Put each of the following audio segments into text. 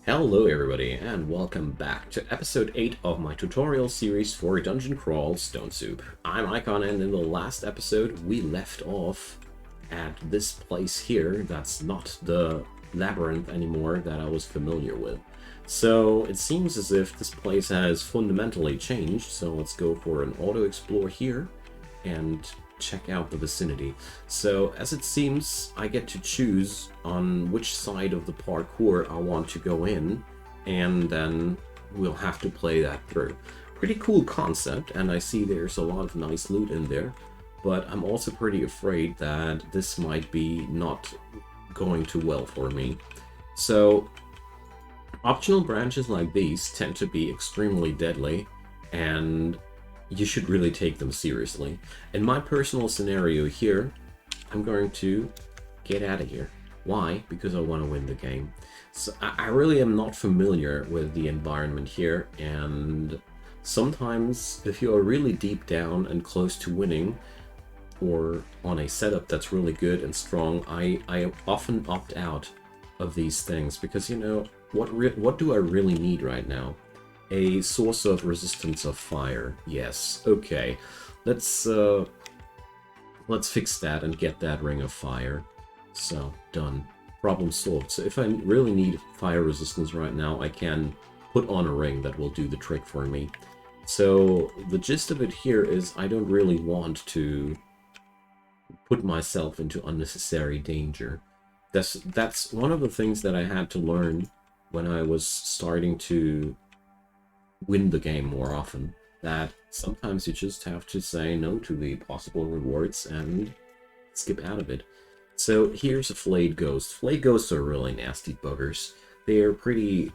Hello everybody, and welcome back to episode 8 of my tutorial series for Dungeon Crawl Stone Soup. I'm Icon, and in the last episode we left off at this place here that's not the labyrinth anymore that I was familiar with. So it seems as if this place has fundamentally changed, so let's go for an auto-explore here and check out the vicinity. So as it seems, I get to choose on which side of the parkour I want to go in, and then we'll have to play that through. Pretty cool concept, and I see there's a lot of nice loot in there, but I'm also pretty afraid that this might be not going too well for me. So optional branches like these tend to be extremely deadly, and you should really take them seriously. In my personal scenario here, I'm going to get out of here. Why? Because I want to win the game. So I really am not familiar with the environment here, and sometimes if you are really deep down and close to winning, or on a setup that's really good and strong, I often opt out of these things because, you know, what do I really need right now? A source of resistance of fire. Yes. Okay. Let's fix that and get that ring of fire. So, done. Problem solved. So if I really need fire resistance right now, I can put on a ring that will do the trick for me. So the gist of it here is I don't really want to put myself into unnecessary danger. That's one of the things that I had to learn when I was starting to win the game more often, that sometimes you just have to say no to the possible rewards and skip out of it. So here's a Flayed Ghost. Flayed Ghosts are really nasty buggers. They are pretty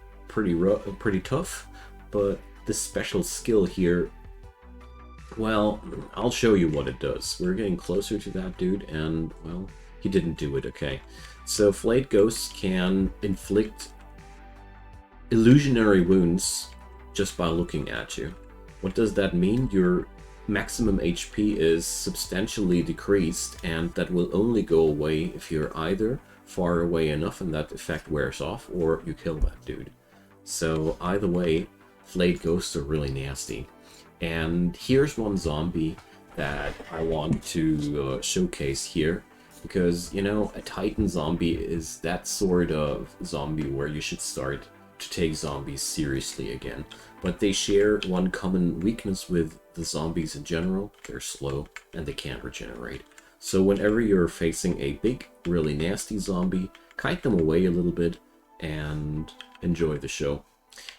tough, but this special skill here, well, I'll show you what it does. We're getting closer to that dude, and, well, he didn't do it, okay. So Flayed Ghosts can inflict illusionary wounds just by looking at you. What does that mean? Your maximum HP is substantially decreased, and that will only go away if you're either far away enough and that effect wears off, or you kill that dude. So either way, Flayed Ghosts are really nasty. And here's one zombie that I want to showcase here, because, you know, a Titan zombie is that sort of zombie where you should start to take zombies seriously again. But they share one common weakness with the zombies in general: they're slow and they can't regenerate. So whenever you're facing a big, really nasty zombie, kite them away a little bit and enjoy the show.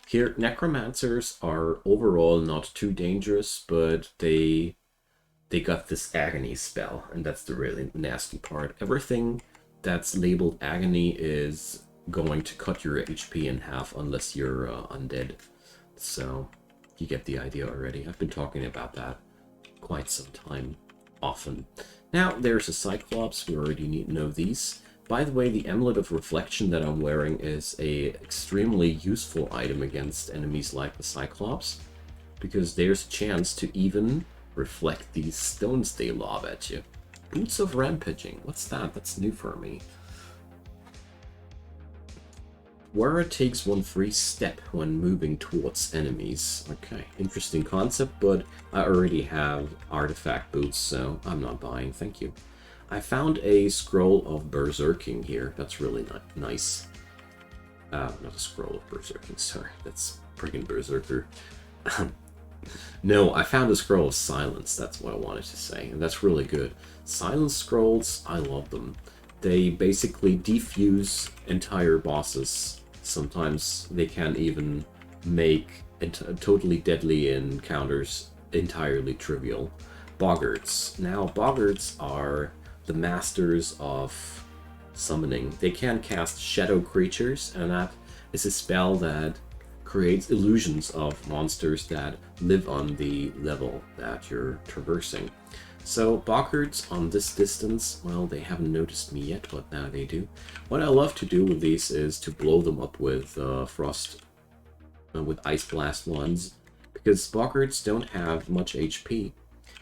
Here, necromancers are overall not too dangerous, but they got this agony spell, and that's the really nasty part. Everything that's labeled agony is going to cut your HP in half unless you're undead. So you get the idea already. I've been talking about that quite some time, often. Now there's a Cyclops. We already need to know these. By the way, the Amulet of Reflection that I'm wearing is a extremely useful item against enemies like the Cyclops, because there's a chance to even reflect these stones they lob at you. Boots of Rampaging. What's that? That's new for me. Where it takes one free step when moving towards enemies. Okay, interesting concept, but I already have artifact boots, so I'm not buying, thank you. I found a scroll of berserking here. That's really nice. Not a scroll of berserking, sorry. That's friggin' berserker. No, I found a scroll of silence. That's what I wanted to say, and that's really good. Silence scrolls, I love them. They basically defuse entire bosses. Sometimes they can even make totally deadly encounters entirely trivial. Boggarts. Now, Boggarts are the masters of summoning. They can cast shadow creatures, and that is a spell that creates illusions of monsters that live on the level that you're traversing. So Boggarts on this distance, well, they haven't noticed me yet, but now they do. What I love to do with these is to blow them up with with Ice Blast ones, because Boggarts don't have much HP,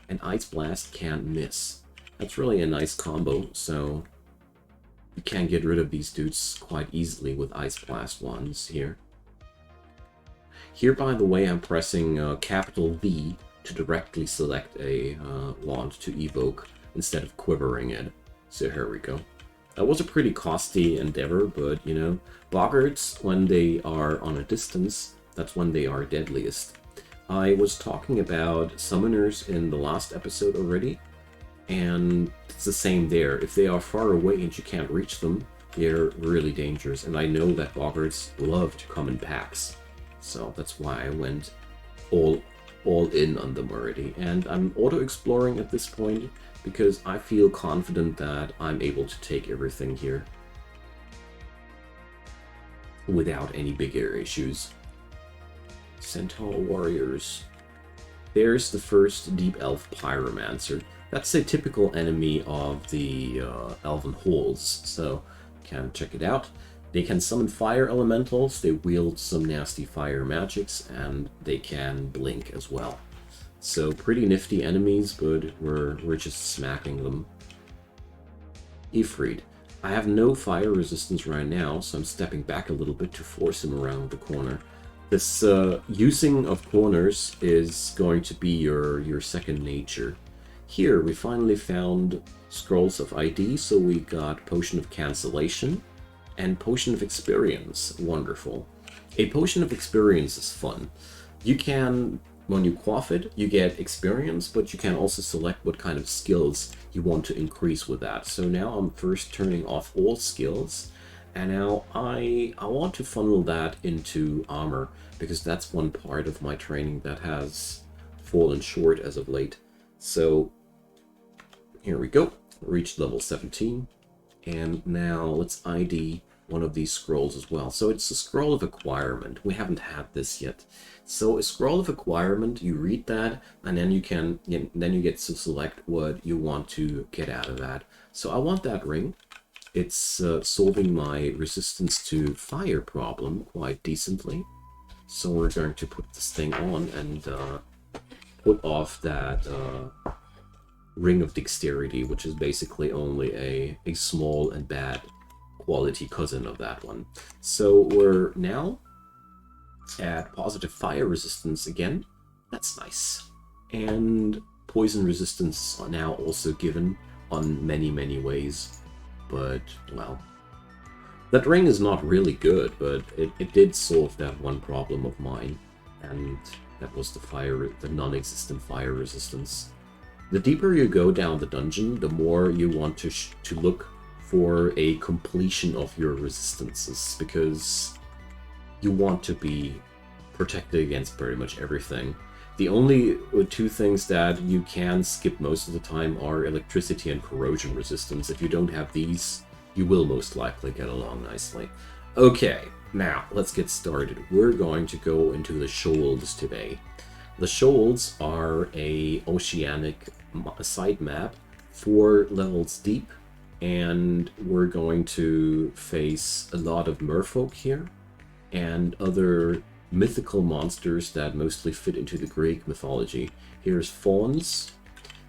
and Ice Blast can't miss. That's really a nice combo, so You can get rid of these dudes quite easily with Ice Blast ones here. Here, by the way, I'm pressing capital V to directly select a wand to evoke instead of quivering it. So here we go. That was a pretty costly endeavor, but you know, boggarts, when they are on a distance, that's when they are deadliest. I was talking about summoners in the last episode already, and it's the same there. If they are far away and you can't reach them, they're really dangerous. And I know that boggarts love to come in packs, so that's why I went all in on them already. And I'm auto-exploring at this point because I feel confident that I'm able to take everything here without any bigger issues. Centaur Warriors. There's the first Deep Elf Pyromancer. That's a typical enemy of the Elven Halls, so you can check it out. They can summon fire elementals, they wield some nasty fire magics, and they can blink as well. So pretty nifty enemies, but we're just smacking them. Ifrit. I have no fire resistance right now, so I'm stepping back a little bit to force him around the corner. This using of corners is going to be your second nature. Here we finally found Scrolls of ID, so we got Potion of Cancellation and Potion of Experience. Wonderful. A Potion of Experience is fun. You can, when you quaff it, you get experience, but you can also select what kind of skills you want to increase with that. So now I'm first turning off all skills, and now I want to funnel that into armor, because that's one part of my training that has fallen short as of late. So here we go, reached level 17, and now let's ID one of these scrolls as well. So it's a Scroll of Acquirement. We haven't had this yet. So a Scroll of Acquirement, you read that, and then you get to select what you want to get out of that. So I want that ring. It's solving my resistance to fire problem quite decently. So we're going to put this thing on and put off that Ring of Dexterity, which is basically only a small and bad quality cousin of that one. So we're now at positive fire resistance again. That's nice. And poison resistance are now also given on many ways. But, well, that ring is not really good, but it did solve that one problem of mine, and that was the non-existent fire resistance. The deeper you go down the dungeon, the more you want to look for a completion of your resistances, because you want to be protected against pretty much everything. The only two things that you can skip most of the time are electricity and corrosion resistance. If you don't have these, you will most likely get along nicely. Okay, now let's get started. We're going to go into the shoals today. The shoals are a oceanic side map, 4 levels deep, and we're going to face a lot of merfolk here and other mythical monsters that mostly fit into the Greek mythology. Here's fauns.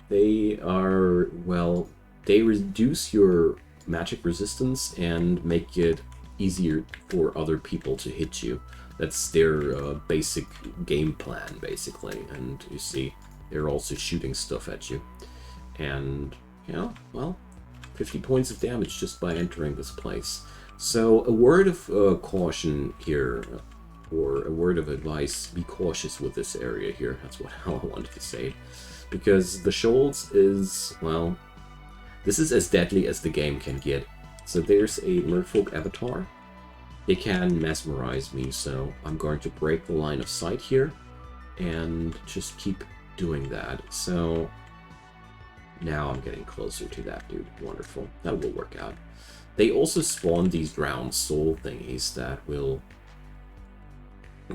They are, well, they reduce your magic resistance and make it easier for other people to hit you. That's their basic game plan, basically. And you see, they're also shooting stuff at you. And, yeah, well, 50 points of damage just by entering this place. So, a word of caution here, or a word of advice: be cautious with this area here. That's how I wanted to say. Because the shoals is, well, this is as deadly as the game can get. So there's a Merfolk avatar. It can mesmerize me, so I'm going to break the line of sight here and just keep doing that. So now I'm getting closer to that dude. Wonderful. That will work out. They also spawn these drowned soul thingies that will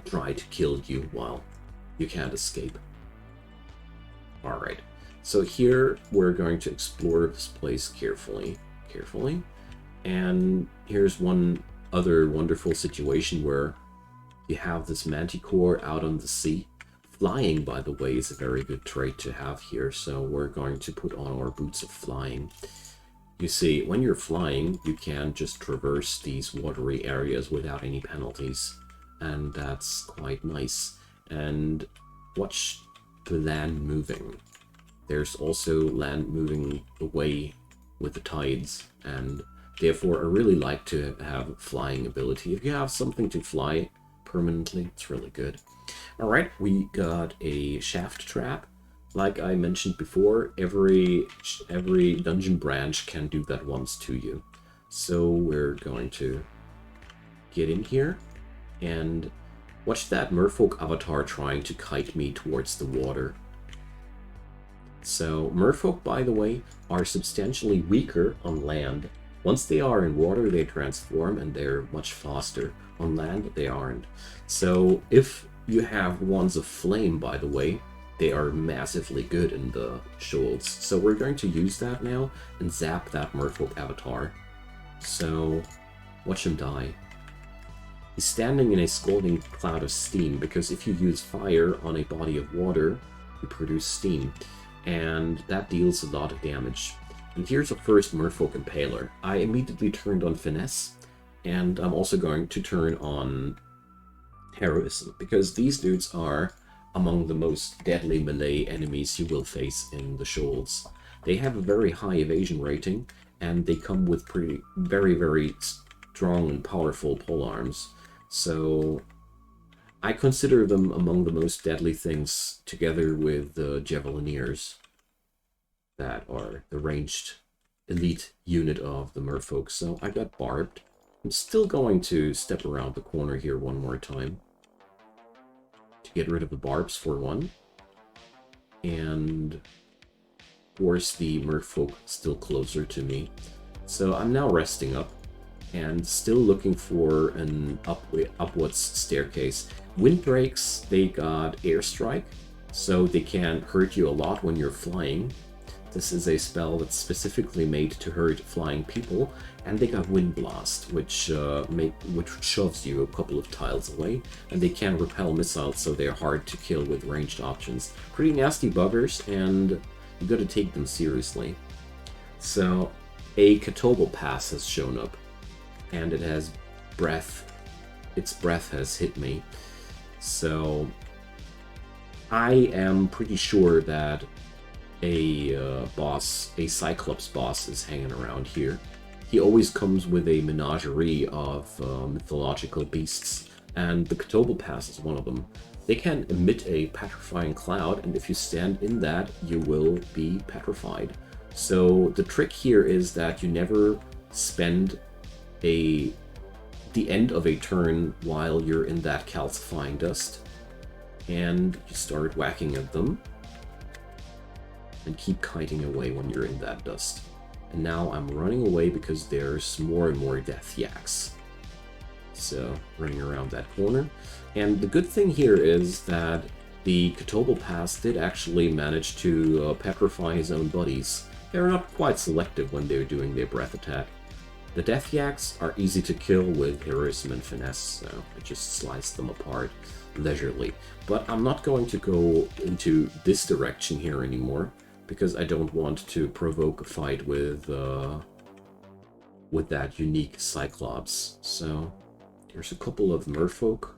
try to kill you while you can't escape. Alright, so here we're going to explore this place carefully. And here's one other wonderful situation where you have this manticore out on the sea. Flying, by the way, is a very good trait to have here, so we're going to put on our boots of flying. you see, when you're flying, you can just traverse these watery areas without any penalties. And that's quite nice. And watch the land moving. There's also land moving away with the tides, and therefore I really like to have flying ability. If you have something to fly permanently, it's really good. Alright, we got a shaft trap. Like I mentioned before, every dungeon branch can do that once to you. So we're going to get in here and watch that Merfolk avatar trying to kite me towards the water. So Merfolk, by the way, are substantially weaker on land. Once they are in water, they transform and they're much faster. On land, they aren't. So if you have wands of flame, by the way, they are massively good in the shoals. So we're going to use that now and zap that Merfolk avatar. So watch him die. He's standing in a scalding cloud of steam, because if you use fire on a body of water, you produce steam, and that deals a lot of damage. And here's a first Merfolk Impaler. I immediately turned on Finesse, and I'm also going to turn on Heroism, because these dudes are among the most deadly melee enemies you will face in the shoals. They have a very high evasion rating, and they come with very strong and powerful polearms. So I consider them among the most deadly things, together with the Javelineers, that are the ranged elite unit of the Merfolk. So I got barbed. I'm still going to step around the corner here one more time to get rid of the barbs for one, and force the Merfolk still closer to me. So I'm now resting up and still looking for an upwards staircase. Windbreaks, they got airstrike, so they can hurt you a lot when you're flying. This is a spell that's specifically made to hurt flying people. And they got Wind Blast, which shoves you a couple of tiles away, and they can repel missiles, so they're hard to kill with ranged options. Pretty nasty buggers, and you gotta take them seriously. So a Catobal Pass has shown up, and it has breath. Its breath has hit me. So I am pretty sure that a Cyclops boss is hanging around here. He always comes with a menagerie of mythological beasts, and the Catobal Pass is one of them. They can emit a petrifying cloud, and if you stand in that, you will be petrified. So the trick here is that you never spend the end of a turn while you're in that calcifying dust, and you start whacking at them and keep kiting away when you're in that dust. And now I'm running away because there's more and more death yaks. So running around that corner. And the good thing here is that the Catobal Pass did actually manage to petrify his own buddies. They're not quite selective when they're doing their breath attack. The death yaks are easy to kill with Heroism and Finesse, so I just slice them apart leisurely. But I'm not going to go into this direction here anymore, because I don't want to provoke a fight with that unique Cyclops. So there's a couple of Merfolk,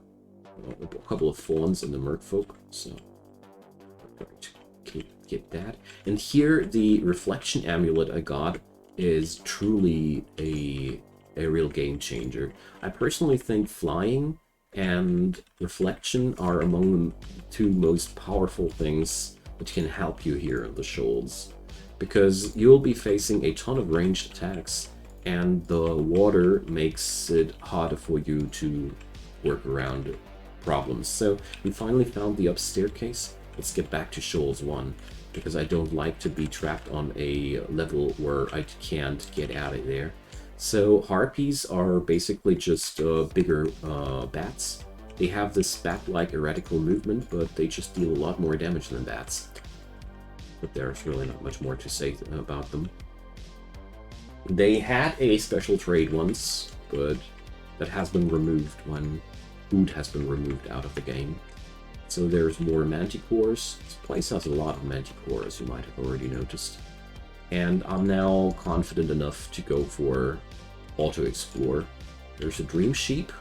a couple of fawns in the Merfolk, so I'm going to get that. And here the Reflection Amulet I got is truly a real game changer. I personally think flying and reflection are among the two most powerful things which can help you here in the shoals, because you'll be facing a ton of ranged attacks, and the water makes it harder for you to work around problems. So we finally found the up staircase. Let's get back to Shoals 1, because I don't like to be trapped on a level where I can't get out of there. So Harpies are basically just bigger bats. They have this bat-like heretical movement, but they just deal a lot more damage than bats. But there's really not much more to say about them. They had a special trade once, but that has been removed when food has been removed out of the game. So there's more manticores. This place has a lot of manticores, you might have already noticed. And I'm now confident enough to go for auto-explore. There's a Dream Sheep.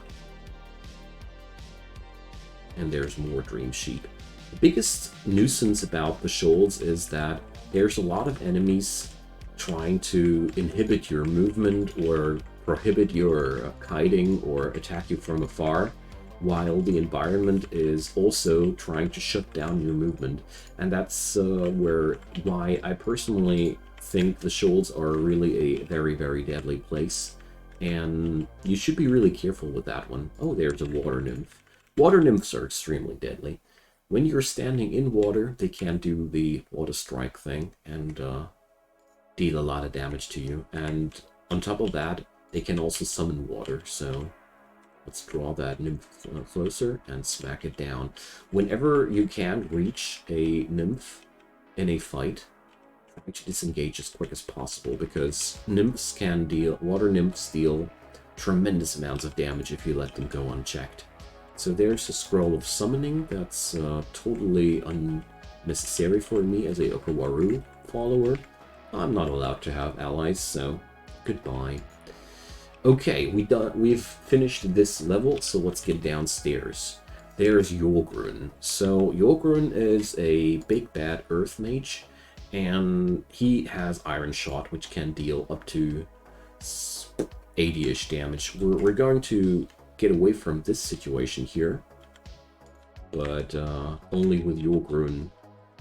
And there's more Dream Sheep. The biggest nuisance about the shoals is that there's a lot of enemies trying to inhibit your movement or prohibit your kiting or attack you from afar, while the environment is also trying to shut down your movement. And that's why I personally think the shoals are really a very, very deadly place. And you should be really careful with that one. Oh, there's a water nymph. Water nymphs are extremely deadly. When you're standing in water, they can do the water strike thing and deal a lot of damage to you. And on top of that, they can also summon water, so let's draw that nymph closer and smack it down. Whenever you can reach a nymph in a fight, try to disengage as quick as possible, because nymphs can deal, water nymphs deal tremendous amounts of damage if you let them go unchecked. So there's a scroll of summoning that's totally unnecessary for me as a Okawaru follower. I'm not allowed to have allies, so goodbye. Okay, we've finished this level, so let's get downstairs. There's Yolgrun. So Yolgrun is a big bad earth mage, and he has Iron Shot, which can deal up to 80-ish damage. We're going to get away from this situation here, but only with Yolgrun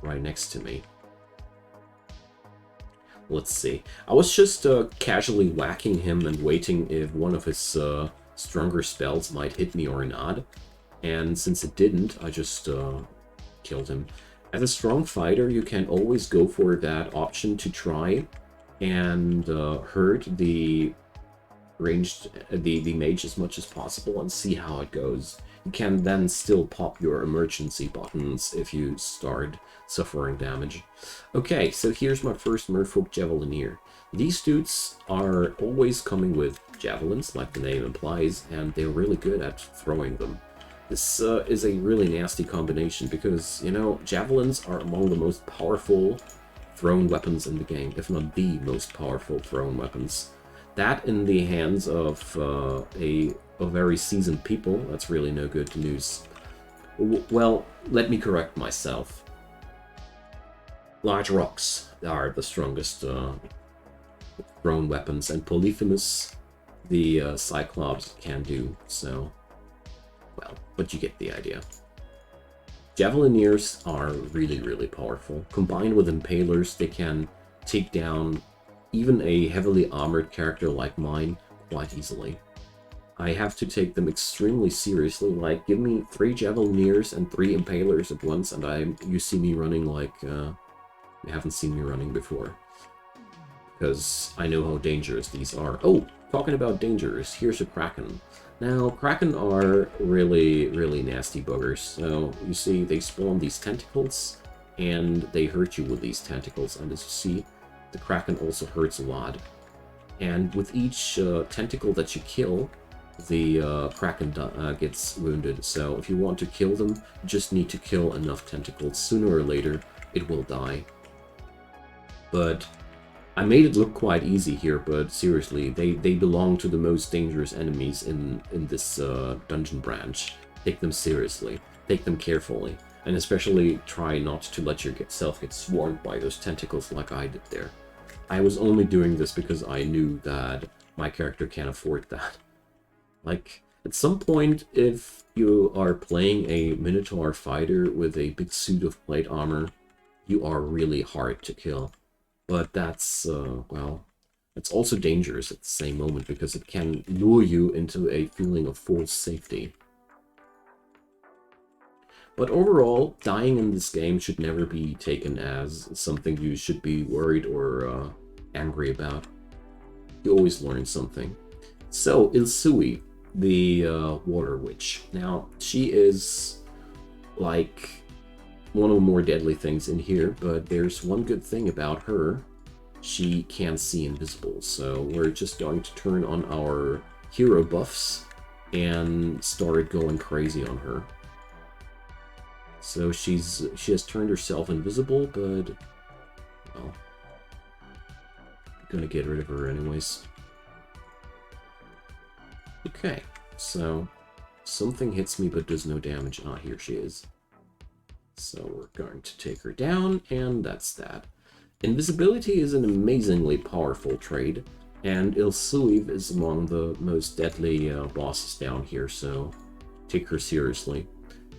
right next to me. Let's see. I was just casually whacking him and waiting if one of his stronger spells might hit me or not. And since it didn't, I just killed him. As a strong fighter, you can always go for that option to try and hurt the ranged the mage as much as possible and see how it goes. You can then still pop your emergency buttons if you start suffering damage. Okay, so here's my first Merfolk Javelin. These dudes are always coming with javelins, like the name implies, and they're really good at throwing them. This is a really nasty combination because, you know, javelins are among the most powerful thrown weapons in the game, if not the most powerful thrown weapons. That in the hands of a very seasoned people, that's really no good news. Well, let me correct myself. Large rocks are the strongest thrown weapons, and Polyphemus, the Cyclops, can do so. Well, but you get the idea. Javelineers are really, really powerful. Combined with Impalers, they can take down even a heavily armored character like mine quite easily. I have to take them extremely seriously, like give me 3 Javelineers and 3 Impalers at once and you see me running like you haven't seen me running before. Because I know how dangerous these are. Oh, talking about dangerous, here's a Kraken. Now, Kraken are really, really nasty buggers. So, you see, they spawn these tentacles, and they hurt you with these tentacles. And as you see, the Kraken also hurts a lot. And with each tentacle that you kill, the Kraken gets wounded. So, if you want to kill them, you just need to kill enough tentacles. Sooner or later, it will die. But I made it look quite easy here, but seriously, they belong to the most dangerous enemies in this dungeon branch. Take them seriously, take them carefully, and especially try not to let yourself get swarmed by those tentacles like I did there. I was only doing this because I knew that my character can't afford that. Like, at some point, if you are playing a Minotaur fighter with a big suit of plate armor, you are really hard to kill. But that's, well, it's also dangerous at the same moment because it can lure you into a feeling of false safety. But overall, dying in this game should never be taken as something you should be worried or angry about. You always learn something. So, Ilsui, the Water Witch. Now, she is like one of the more deadly things in here, but there's one good thing about her. She can see invisible, so we're just going to turn on our hero buffs and start going crazy on her. So she has turned herself invisible, but well, gonna get rid of her anyways. Okay, so something hits me but does no damage. Ah, here she is. So we're going to take her down, and that's that. Invisibility is an amazingly powerful trade, and Ilsuiv is among the most deadly bosses down here, so take her seriously.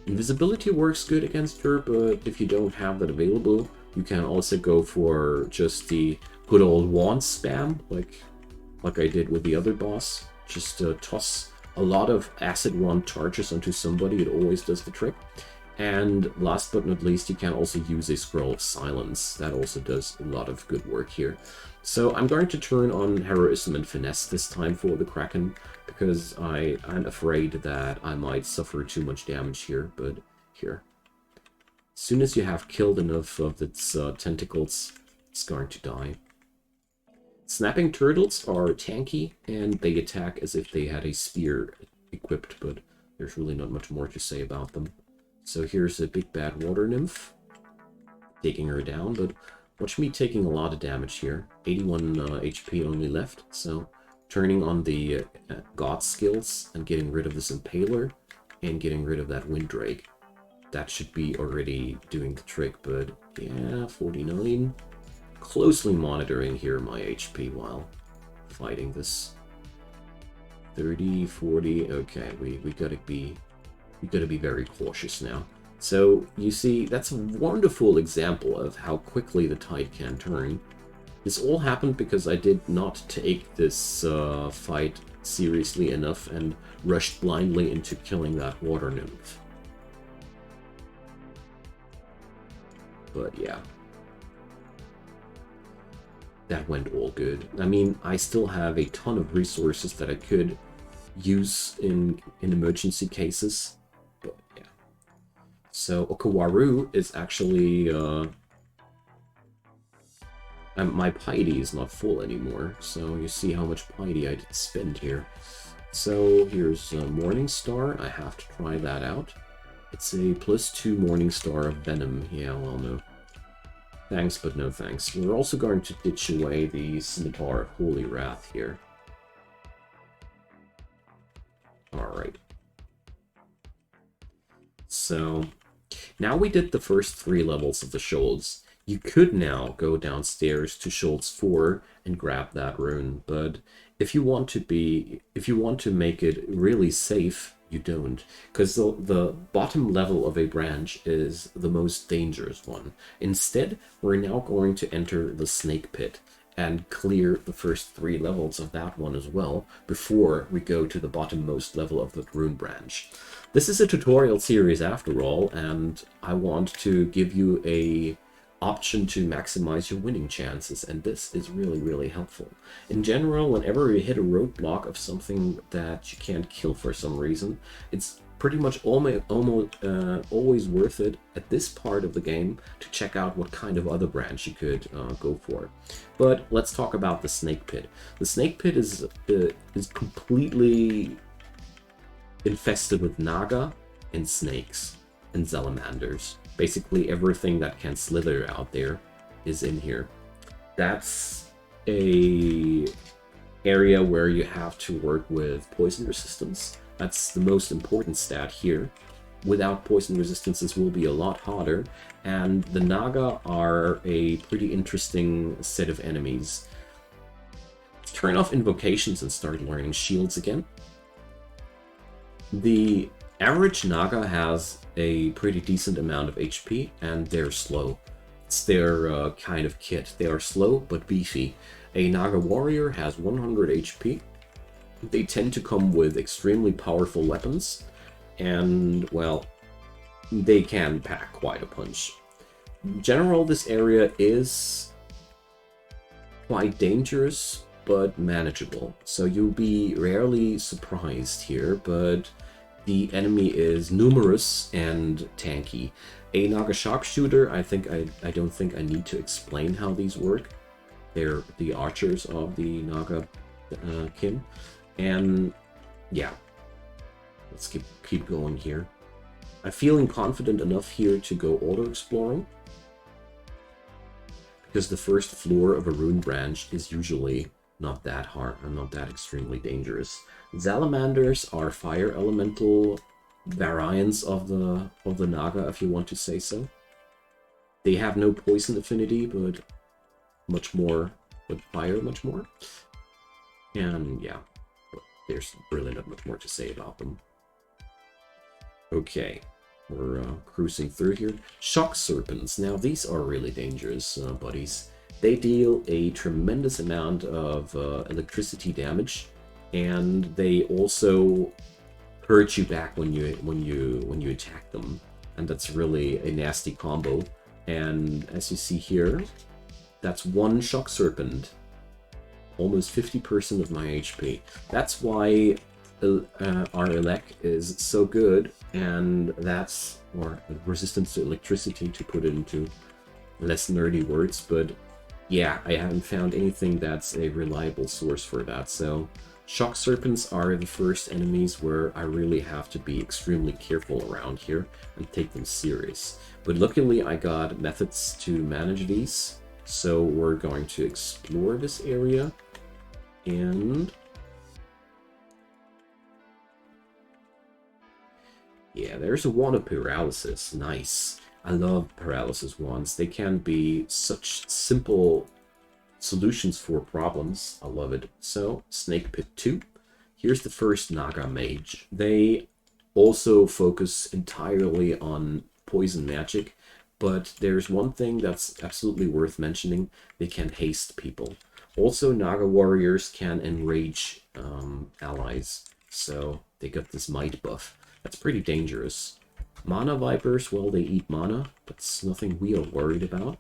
Invisibility works good against her, but if you don't have that available, you can also go for just the good old wand spam, like I did with the other boss. Just toss a lot of acid wand charges onto somebody, it always does the trick. And last but not least, you can also use a Scroll of Silence. That also does a lot of good work here. So I'm going to turn on Heroism and Finesse this time for the Kraken, because I'm afraid that I might suffer too much damage here, but here. As soon as you have killed enough of its tentacles, it's going to die. Snapping Turtles are tanky, and they attack as if they had a spear equipped, but there's really not much more to say about them. So here's a big bad water nymph, taking her down, but watch me taking a lot of damage here. 81 HP only left, so turning on the god skills and getting rid of this Impaler and getting rid of that Windrake. That should be already doing the trick, but yeah, 49. Closely monitoring here my HP while fighting this. 30, 40, okay, we gotta be very cautious now. So you see, that's a wonderful example of how quickly the tide can turn. This all happened because I did not take this fight seriously enough and rushed blindly into killing that water nymph. But yeah. That went all good. I mean, I still have a ton of resources that I could use in emergency cases. But yeah. So Okawaru is actually my piety is not full anymore, so you see how much piety I did spend here. So here's Morning Star. I have to try that out. It's a +2 Morning Star of Venom. Yeah, well, no. Thanks, but no thanks. We're also going to ditch away the Centaur Holy Wrath here. Alright. So, now we did the first 3 levels of the Scholz. You could now go downstairs to Scholz 4 and grab that rune, but if you want to make it really safe, you don't, because the bottom level of a branch is the most dangerous one. Instead, we're now going to enter the Snake Pit and clear the first 3 levels of that one as well before we go to the bottommost level of the rune branch. This is a tutorial series after all, and I want to give you a option to maximize your winning chances, and this is really, really helpful. In general, whenever you hit a roadblock of something that you can't kill for some reason, it's pretty much always worth it at this part of the game to check out what kind of other branch you could go for. But let's talk about the Snake Pit. The Snake Pit is completely infested with Naga and snakes and salamanders. Basically everything that can slither out there is in here. That's a area where you have to work with poison resistance. That's the most important stat here. Without poison resistance, this will be a lot harder, and the Naga are a pretty interesting set of enemies. Turn off invocations and start learning shields again. The average Naga has a pretty decent amount of HP, and they're slow. It's their kind of kit. They are slow, but beefy. A Naga Warrior has 100 HP. They tend to come with extremely powerful weapons, and, well, they can pack quite a punch. In general, this area is quite dangerous, but manageable. So you'll be rarely surprised here, but the enemy is numerous and tanky. A Naga Sharpshooter, I don't think I need to explain how these work. They're the archers of the Naga kin. And yeah, let's keep going here. I'm feeling confident enough here to go auto-exploring, because the first floor of a rune branch is usually not that hard and not that extremely dangerous. Salamanders are fire elemental variants of the Naga, if you want to say so. They have no poison affinity, but much more with fire, much more. And yeah, there's really not much more to say about them. Okay, we're cruising through here. Shock Serpents. Now these are really dangerous, buddies. They deal a tremendous amount of electricity damage, and they also hurt you back when you attack them, and that's really a nasty combo. And as you see here, that's one Shock Serpent, almost 50% of my HP. That's why our elec is so good, and that's, or resistance to electricity, to put it into less nerdy words, but yeah, I haven't found anything that's a reliable source for that. So Shock Serpents are the first enemies where I really have to be extremely careful around here and take them serious. But luckily I got methods to manage these, so we're going to explore this area. And yeah, there's a wand of paralysis. Nice. I love paralysis wands. They can be such simple solutions for problems. I love it. So, Snake Pit 2. Here's the first Naga Mage. They also focus entirely on poison magic, but there's one thing that's absolutely worth mentioning. They can haste people. Also, Naga Warriors can enrage allies, so they got this might buff. That's pretty dangerous. Mana Vipers, well, they eat mana. That's nothing we are worried about.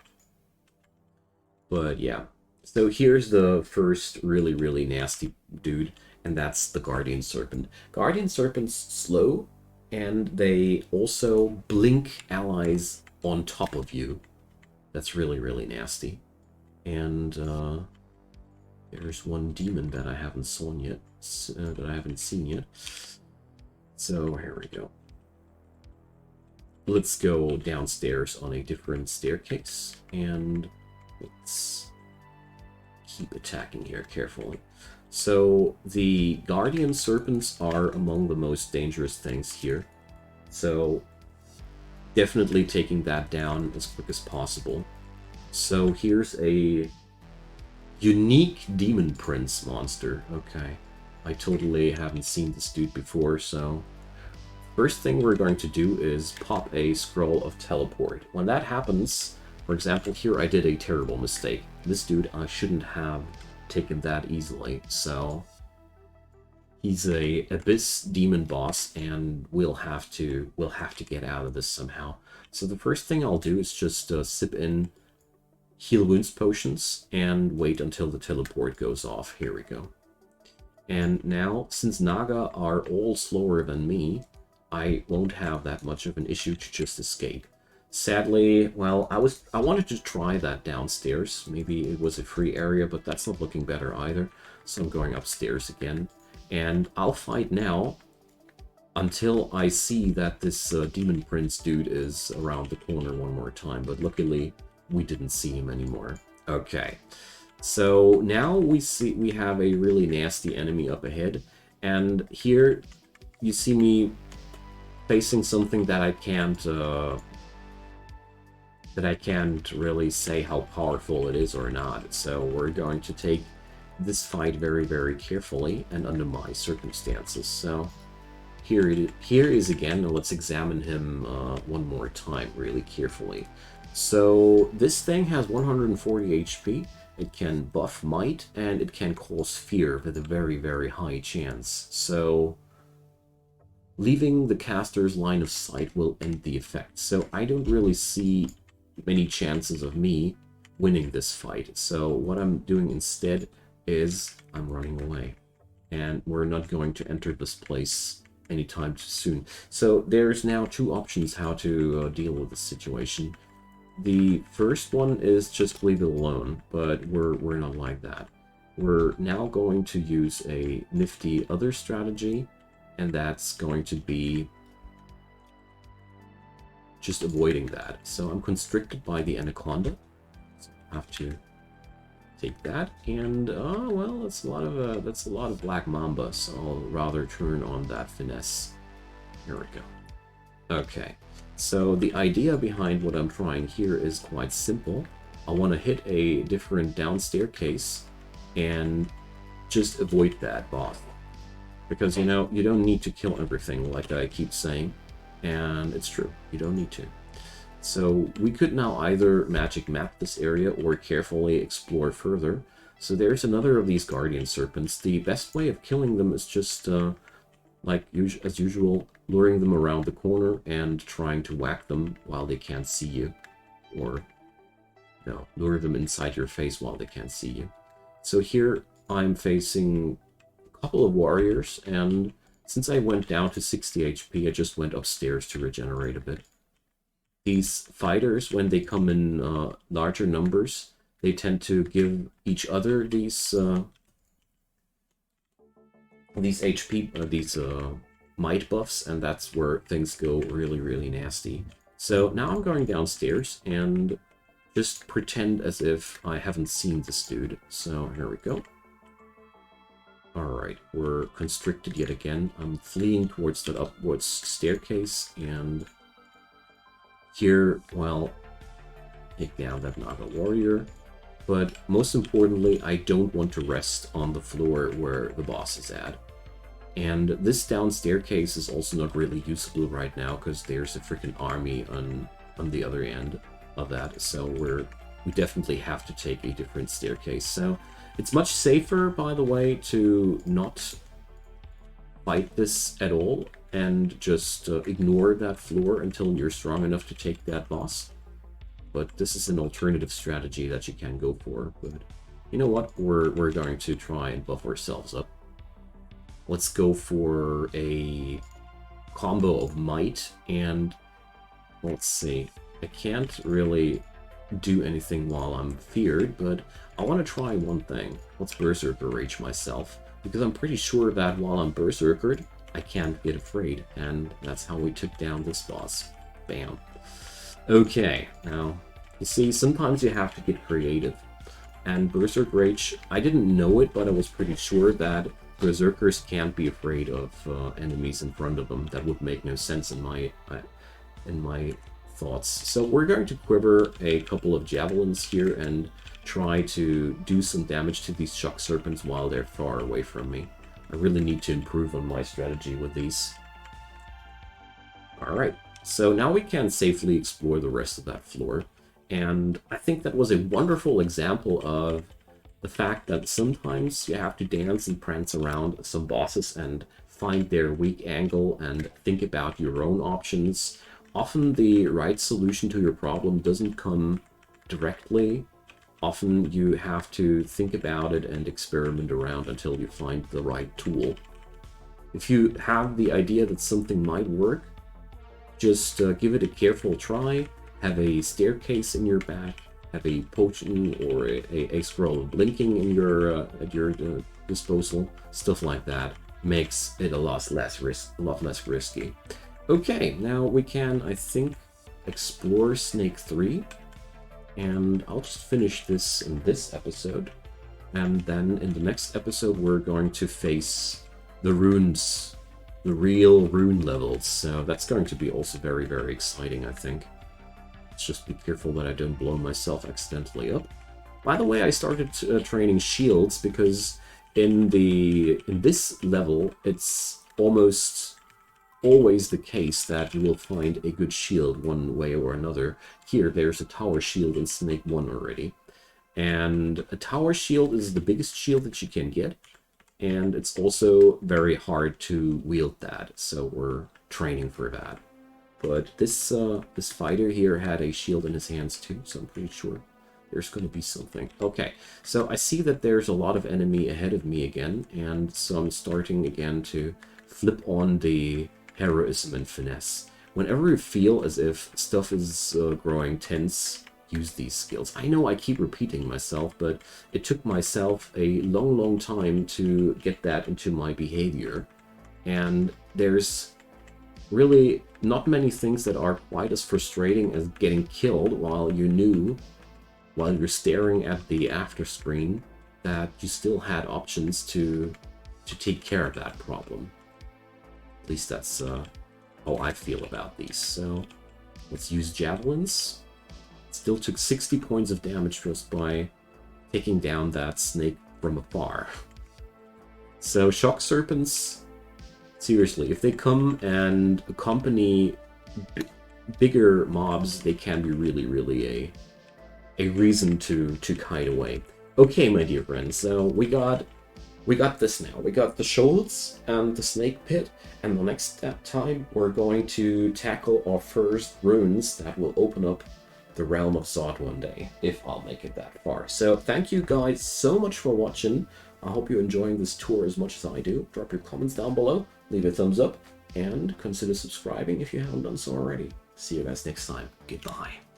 But yeah. So here's the first really, really nasty dude, and that's the Guardian Serpent. Guardian Serpents slow, and they also blink allies on top of you. That's really, really nasty. And there's one demon that I haven't seen yet. So here we go. Let's go downstairs on a different staircase, and let's keep attacking here carefully. So the Guardian Serpents are among the most dangerous things here. So definitely taking that down as quick as possible. So here's a unique Demon Prince monster. Okay, I totally haven't seen this dude before, so first thing we're going to do is pop a Scroll of Teleport. When that happens, for example, here I did a terrible mistake. This dude, I shouldn't have taken that easily, so he's a Abyss Demon boss, and we'll have to get out of this somehow. So the first thing I'll do is just sip in Heal Wounds potions and wait until the teleport goes off. Here we go. And now, since Naga are all slower than me, I won't have that much of an issue to just escape. Sadly, well, I wanted to try that downstairs. Maybe it was a free area, but that's not looking better either. So I'm going upstairs again. And I'll fight now until I see that this Demon Prince dude is around the corner one more time. But luckily, we didn't see him anymore. Okay. So now we have a really nasty enemy up ahead. And here you see me facing something that I can't really say how powerful it is or not. So we're going to take this fight very, very carefully and under my circumstances. So here is again, and let's examine him one more time really carefully. So this thing has 140 HP. It can buff might, and it can cause fear with a very, very high chance. So leaving the caster's line of sight will end the effect. So I don't really see many chances of me winning this fight. So what I'm doing instead is I'm running away. And we're not going to enter this place anytime too soon. So there's now two options how to deal with this situation. The first one is just leave it alone, but we're not like that. We're now going to use a nifty other strategy, and that's going to be just avoiding that. So I'm constricted by the Anaconda. have to take that, and well, that's a lot of Black Mamba, so I'll rather turn on that finesse. Here we go. Okay, so the idea behind what I'm trying here is quite simple. I want to hit a different down staircase and just avoid that boss, because you know you don't need to kill everything, like I keep saying, and it's true, you don't need to. So we could now either magic map this area or carefully explore further. So there's another of these guardian serpents. The best way of killing them is just, as usual, luring them around the corner and trying to whack them while they can't see you. Or, lure them inside your face while they can't see you. So here I'm facing a couple of warriors, and since I went down to 60 HP, I just went upstairs to regenerate a bit. These fighters, when they come in larger numbers, they tend to give each other these might buffs, and that's where things go really, really nasty. So now I'm going downstairs and just pretend as if I haven't seen this dude. So here we go. Alright, we're constricted yet again. I'm fleeing towards that upwards staircase, and here, well, take down that Naga warrior, but most importantly, I don't want to rest on the floor where the boss is at. And this down staircase is also not really usable right now, because there's a freaking army on the other end of that, so we definitely have to take a different staircase. So it's much safer, by the way, to not fight this at all and just ignore that floor until you're strong enough to take that boss. But this is an alternative strategy that you can go for. But you know what? We're going to try and buff ourselves up. Let's go for a combo of might, and let's see. I can't really do anything while I'm feared, but I want to try one thing. Let's Berserker Rage myself, because I'm pretty sure that while I'm Berserkered, I can't get afraid, and that's how we took down this boss. Bam. Okay, now, you see, sometimes you have to get creative. And Berserk Rage, I didn't know it, but I was pretty sure that Berserkers can't be afraid of enemies in front of them. That would make no sense in my thoughts. So we're going to quiver a couple of javelins here and try to do some damage to these shock serpents while they're far away from me. I really need to improve on my strategy with these. Alright, so now we can safely explore the rest of that floor. And I think that was a wonderful example of the fact that sometimes you have to dance and prance around some bosses and find their weak angle and think about your own options. Often the right solution to your problem doesn't come directly. Often you have to think about it and experiment around until you find the right tool. If you have the idea that something might work, just give it a careful try, have a staircase in your back, have a potion or a scroll of blinking in your at your disposal. Stuff like that makes it a lot less risky. Okay, now we can, I think, explore Snake 3. And I'll just finish this in this episode. And then in the next episode, we're going to face the runes, the real rune levels. So that's going to be also very, very exciting, I think. Let's just be careful that I don't blow myself accidentally up. By the way, I started training shields because in this level, it's almost always the case that you will find a good shield one way or another. Here, there's a tower shield in Snake 1 already. And a tower shield is the biggest shield that you can get. And it's also very hard to wield that, so we're training for that. But this fighter here had a shield in his hands too, so I'm pretty sure there's going to be something. Okay, so I see that there's a lot of enemy ahead of me again, and so I'm starting again to flip on the heroism and finesse. Whenever you feel as if stuff is growing tense, use these skills. I know I keep repeating myself, but it took myself a long time to get that into my behavior. And there's really not many things that are quite as frustrating as getting killed while you knew while you're staring at the after screen, that you still had options to take care of that problem. At least that's how I feel about these. So let's use javelins. Still took 60 points of damage just by taking down that snake from afar. So shock serpents, seriously, if they come and accompany bigger mobs, they can be really a reason to kite away. Okay, my dear friends, so we got this now. We got the shoals and the snake pit, and the next time we're going to tackle our first runes that will open up the realm of Zod one day, if I'll make it that far. So thank you guys so much for watching. I hope you're enjoying this tour as much as I do. Drop your comments down below, leave a thumbs up, and consider subscribing if you haven't done so already. See you guys next time. Goodbye.